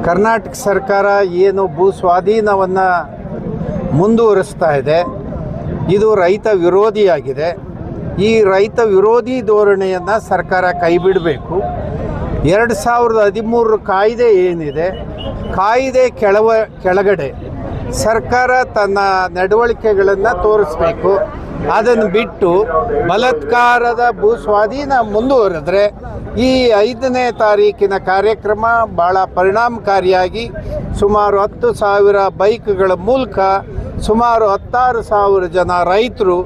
ಕರ್ನಾಟಕ ಸರ್ಕಾರ ಏನು ಭೂ ಸ್ವಾಧೀನವನ್ನು ಮುಂದುವರಿಸ್ತಾ ಇದೆ, ಇದು ರೈತ ವಿರೋಧಿಯಾಗಿದೆ. ಈ ರೈತ ವಿರೋಧಿ ಧೋರಣೆಯನ್ನು ಸರ್ಕಾರ ಕೈಬಿಡಬೇಕು. 2013 ಕಾಯ್ದೆ ಏನಿದೆ, ಕಾಯ್ದೆ ಕೆಳಗಡೆ ಸರ್ಕಾರ ತನ್ನ ನಡವಳಿಕೆಗಳನ್ನು ತೋರಿಸ್ಬೇಕು. ಅದನ್ನು ಬಿಟ್ಟು ಬಲಾತ್ಕಾರದ ಭೂ ಸ್ವಾಧೀನ ಮುಂದುವರೆದ್ರೆ ಈ 5ನೇ ತಾರೀಕಿನ ಕಾರ್ಯಕ್ರಮ ಭಾಳ ಪರಿಣಾಮಕಾರಿಯಾಗಿ ಸುಮಾರು 10,000 ಬೈಕ್ಗಳ ಮೂಲಕ ಸುಮಾರು 16,000 ಜನ ರೈತರು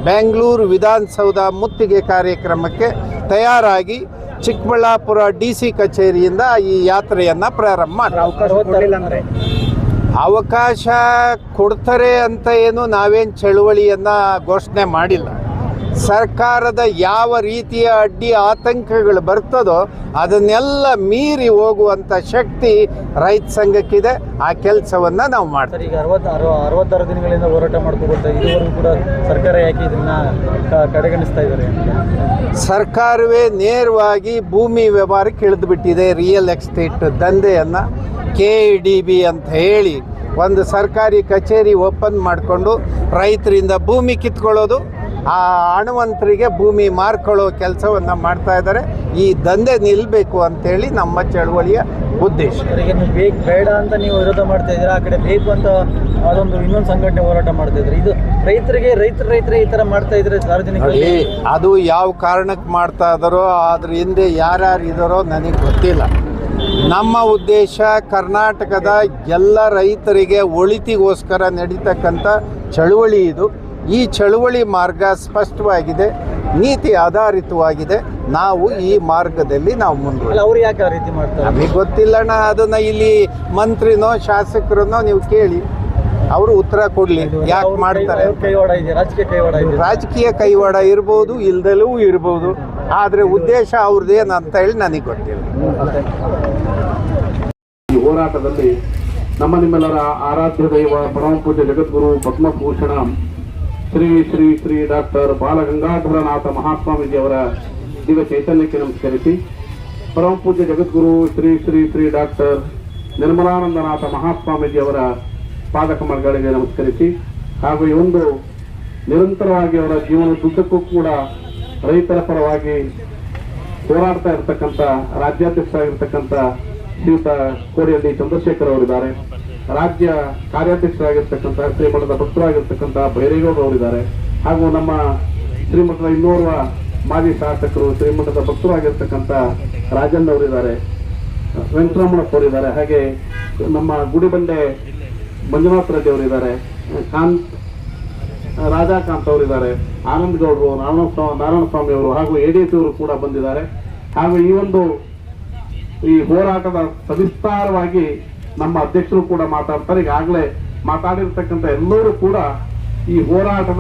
ಬೆಂಗಳೂರು ವಿಧಾನಸೌಧ ಮುತ್ತಿಗೆ ಕಾರ್ಯಕ್ರಮಕ್ಕೆ ತಯಾರಾಗಿ ಚಿಕ್ಕಬಳ್ಳಾಪುರ DC ಕಚೇರಿಯಿಂದ ಈ ಯಾತ್ರೆಯನ್ನು ಪ್ರಾರಂಭ ಮಾಡ್ತಾರೆ. ಅವಕಾಶ ಕೊಡ್ತಾರೆ ಅಂತ ಏನು ನಾವೇನು ಚಳುವಳಿಯನ್ನು ಘೋಷಣೆ ಮಾಡಿಲ್ಲ. ಸರ್ಕಾರದ ಯಾವ ರೀತಿಯ ಅಡ್ಡಿ ಆತಂಕಗಳು ಬರ್ತದೋ ಅದನ್ನೆಲ್ಲ ಮೀರಿ ಹೋಗುವಂಥ ಶಕ್ತಿ ರೈತ ಸಂಘಕ್ಕಿದೆ. ಆ ಕೆಲಸವನ್ನು ನಾವು ಮಾಡ್ತೀವಿ. ಈಗ 66 ದಿನಗಳಿಂದ ಹೋರಾಟ ಮಾಡ್ಕೊಳ್ತಾ ಇದುವರೆಗೂ ಕೂಡ ಸರ್ಕಾರ ಯಾಕೆ ಇದನ್ನು ಕಡೆಗಣಿಸ್ತಾ ಇದ್ದಾರೆ? ಸರ್ಕಾರವೇ ನೇರವಾಗಿ ಭೂಮಿ ವ್ಯವಹಾರಕ್ಕೆ ಇಳಿದುಬಿಟ್ಟಿದೆ. ರಿಯಲ್ ಎಸ್ಟೇಟ್ ದಂಧೆಯನ್ನು KDB ಅಂತ ಹೇಳಿ ಒಂದು ಸರ್ಕಾರಿ ಕಚೇರಿ ಓಪನ್ ಮಾಡಿಕೊಂಡು ರೈತರಿಂದ ಭೂಮಿ ಕಿತ್ಕೊಳ್ಳೋದು, ಆ ಹಣವಂತರಿಗೆ ಭೂಮಿ ಮಾರ್ಕೊಳ್ಳೋ ಕೆಲಸವನ್ನು ಮಾಡ್ತಾ ಇದ್ದಾರೆ. ಈ ದಂಧೆ ನಿಲ್ಲಬೇಕು ಅಂತೇಳಿ ನಮ್ಮ ಚಳವಳಿಯ ಉದ್ದೇಶ. ಬೇಡ ಅಂತ ನೀವು ವಿರೋಧ ಮಾಡ್ತಾ ಇದ್ದೀರಾ, ಆ ಕಡೆ ಬೇಕು ಅಂತ ಅದೊಂದು ಇನ್ನೊಂದು ಸಂಘಟನೆ ಹೋರಾಟ ಮಾಡ್ತಾ ಇದ್ದಾರೆ. ಇದು ರೈತರೇ ಈ ಥರ ಮಾಡ್ತಾ ಇದ್ದಾರೆ. ಸಾರ್ವಜನಿಕರಿಗೆ ಅದು ಯಾವ ಕಾರಣಕ್ಕೆ ಮಾಡ್ತಾ ಇದ್ದಾರೋ ಅದ್ರ ಹಿಂದೆ ಯಾರ್ಯಾರು ಇದ್ದಾರೋ ನನಗೆ ಗೊತ್ತಿಲ್ಲ. ನಮ್ಮ ಉದ್ದೇಶ ಕರ್ನಾಟಕದ ಎಲ್ಲ ರೈತರಿಗೆ ಒಳಿತಿಗೋಸ್ಕರ ನಡೀತಕ್ಕಂಥ ಚಳುವಳಿ ಇದು. ಈ ಚಳುವಳಿ ಮಾರ್ಗ ಸ್ಪಷ್ಟವಾಗಿದೆ, ನೀತಿ ಆಧಾರಿತವಾಗಿದೆ. ನಾವು ಈ ಮಾರ್ಗದಲ್ಲಿ ನಾವು ಮುಂದುವರಿ. ಅವ್ರು ಯಾಕೆ ಆ ರೀತಿ ಮಾಡ್ತಾರೆ ನಮಗೆ ಗೊತ್ತಿಲ್ಲಣ್ಣ. ಅದನ್ನು ಇಲ್ಲಿ ಮಂತ್ರಿನೋ ಶಾಸಕರನ್ನೋ ನೀವು ಕೇಳಿ, ಅವರು ಉತ್ತರ ಕೊಡಲಿ ಯಾಕೆ ಮಾಡ್ತಾರೆ. ರಾಜಕೀಯ ಕೈವಾಡ ಇರ್ಬೋದು, ಇಲ್ದಲೂ ಇರ್ಬೋದು. ಆದರೆ ಉದ್ದೇಶ ಅವ್ರದ್ದೇನು ಅಂತ ಹೇಳಿ ನನಗೆ ಗೊತ್ತಿಲ್ಲ. ಈ ಹೋರಾಟದಲ್ಲಿ ನಿಮ್ಮೆಲ್ಲರ ಆರಾಧ್ಯ ದೈವ ಪರಮ ಪೂಜ್ಯ ಜಗದ್ಗುರು ಪದ್ಮಭೂಷಣ ಶ್ರೀ ಶ್ರೀ ಶ್ರೀ ಡಾಕ್ಟರ್ ಬಾಲಗಂಗಾಧರನಾಥ ಮಹಾಸ್ವಾಮೀಜಿಯವರ ದಿವ್ಯ ಚೈತನ್ಯಕ್ಕೆ ನಮಸ್ಕರಿಸಿ, ಪರಮ ಪೂಜ್ಯ ಜಗದ್ಗುರು ಶ್ರೀ ಶ್ರೀ ಶ್ರೀ ಡಾಕ್ಟರ್ ನಿರ್ಮಲಾನಂದನಾಥ ಮಹಾಸ್ವಾಮೀಜಿಯವರ ಪಾದಕಮಲಗಳಿಗೆ ನಮಸ್ಕರಿಸಿ, ಹಾಗೂ ಈ ಒಂದು ನಿರಂತರವಾಗಿ ಅವರ ಜೀವನದುದ್ದಕ್ಕೂ ಕೂಡ ರೈತರ ಪರವಾಗಿ ಹೋರಾಡ್ತಾ ಇರತಕ್ಕಂಥ ರಾಜ್ಯಾಧ್ಯಕ್ಷರಾಗಿರ್ತಕ್ಕಂಥ ಶ್ರೀಯುತ ಕೋಡಿಹಳ್ಳಿ ಚಂದ್ರಶೇಖರ್ ಅವರಿದ್ದಾರೆ. ರಾಜ್ಯ ಕಾರ್ಯಾಧ್ಯಕ್ಷರಾಗಿರ್ತಕ್ಕಂಥ ಶ್ರೀಮಠದ ಭಕ್ತರಾಗಿರ್ತಕ್ಕಂಥ ಬೈರೇಗೌಡರು ಅವರಿದ್ದಾರೆ. ಹಾಗೂ ನಮ್ಮ ಶ್ರೀಮಠದ ಇನ್ನೋರ್ವ ಮಾಜಿ ಶಾಸಕರು ಶ್ರೀಮಠದ ಭಕ್ತರಾಗಿರ್ತಕ್ಕಂಥ ರಾಜಣ್ಣ ಅವರಿದ್ದಾರೆ, ವೆಂಕಟರಮಣಪ್ಪ ಅವರಿದ್ದಾರೆ. ಹಾಗೆ ನಮ್ಮ ಗುಡಿಬಂಡೆ ಮಂಜುನಾಥ್ ರೆಡ್ಡಿ ಅವರಿದ್ದಾರೆ, ರಾಜಾಕಾಂತ್ ಅವರಿದ್ದಾರೆ, ಆನಂದ್ ಗೌಡರು, ನಾರಾಯಣಸ್ವಾಮಿ ಅವರು ಹಾಗೂ ADC ಅವರು ಕೂಡ ಬಂದಿದ್ದಾರೆ. ಹಾಗೂ ಈ ಹೋರಾಟದ ಸವಿಸ್ತಾರವಾಗಿ ನಮ್ಮ ಅಧ್ಯಕ್ಷರು ಕೂಡ ಮಾತಾಡ್ತಾರೆ. ಈಗಾಗಲೇ ಮಾತಾಡಿರ್ತಕ್ಕಂಥ ಎಲ್ಲರೂ ಕೂಡ ಈ ಹೋರಾಟದ